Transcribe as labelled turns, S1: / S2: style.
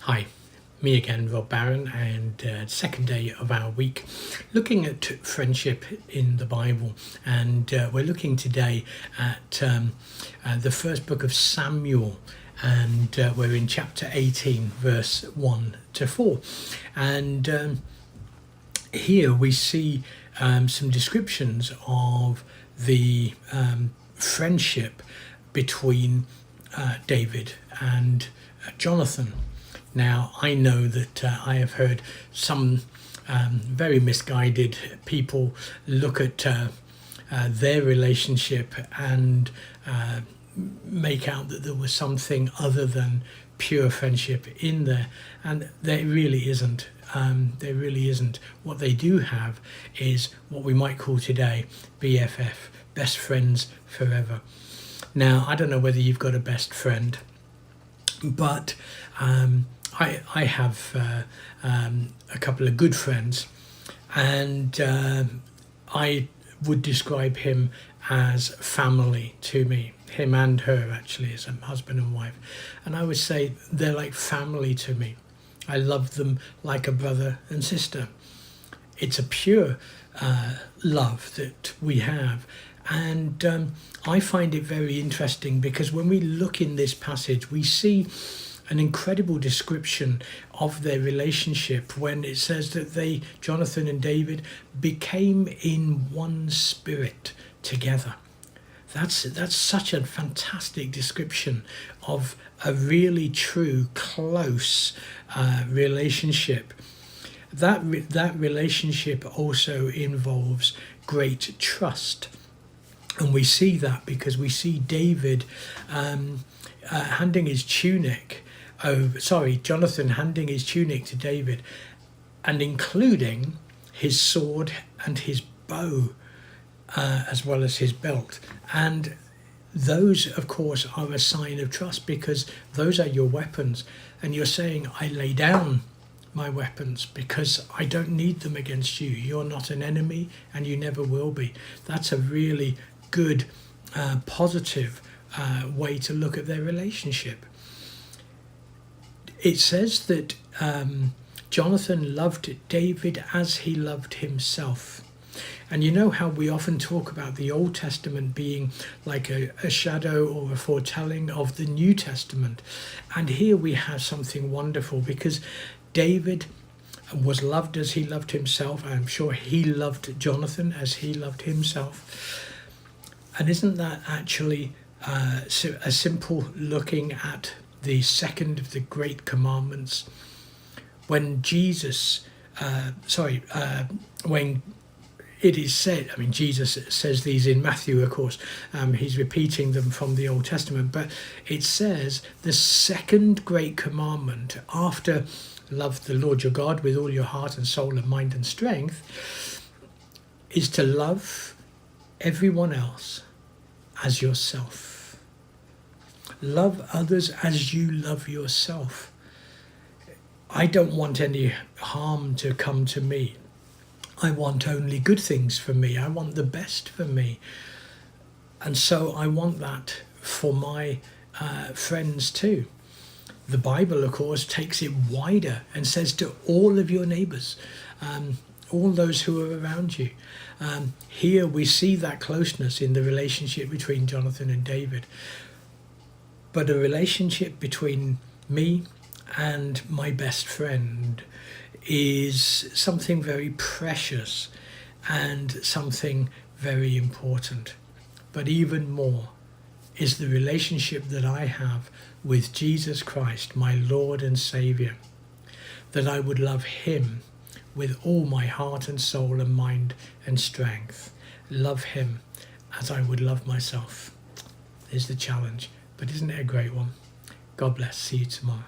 S1: Hi, me again, Rob Barron, and second day of our week, looking at friendship in the Bible. And we're looking today at the first book of Samuel, and we're in chapter 18, verse 1 to 4. And here we see some descriptions of the friendship between David and Jonathan. Now, I know that I have heard some very misguided people look at their relationship and make out that there was something other than pure friendship in there, and there really isn't. There really isn't. What they do have is what we might call today BFF, best friends forever. Now, I don't know whether you've got a best friend, but I have a couple of good friends, and I would describe him as family to me. Him and her, actually, as a husband and wife. And I would say they're like family to me. I love them like a brother and sister. It's a pure love that we have. And I find it very interesting because when we look in this passage, we see an incredible description of their relationship when it says that Jonathan and David, became in one spirit together. That's such a fantastic description of a really true, close relationship. That relationship also involves great trust. And we see that because we see David handing his tunic Jonathan handing his tunic to David, and including his sword and his bow, as well as his belt. And those, of course, are a sign of trust, because those are your weapons. And you're saying, I lay down my weapons because I don't need them against you. You're not an enemy, and you never will be. That's a really good, positive way to look at their relationship. It says that Jonathan loved David as he loved himself. And you know how we often talk about the Old Testament being like a shadow or a foretelling of the New Testament. And here we have something wonderful, because David was loved as he loved himself. I'm sure he loved Jonathan as he loved himself. And isn't that actually a simple looking at the second of the great commandments? When when it is said, Jesus says these in Matthew, of course, he's repeating them from the Old Testament, but it says the second great commandment after love the Lord your God with all your heart and soul and mind and strength is to love everyone else as yourself. Love others as you love yourself. I don't want any harm to come to me. I want only good things for me. I want the best for me. And so I want that for my friends too. The Bible, of course, takes it wider and says to all of your neighbours, all those who are around you. Here we see that closeness in the relationship between Jonathan and David. But a relationship between me and my best friend is something very precious and something very important. But even more is the relationship that I have with Jesus Christ, my Lord and Saviour, that I would love him with all my heart and soul and mind and strength. Love him as I would love myself. Is the challenge. But isn't it a great one? God bless. See you tomorrow.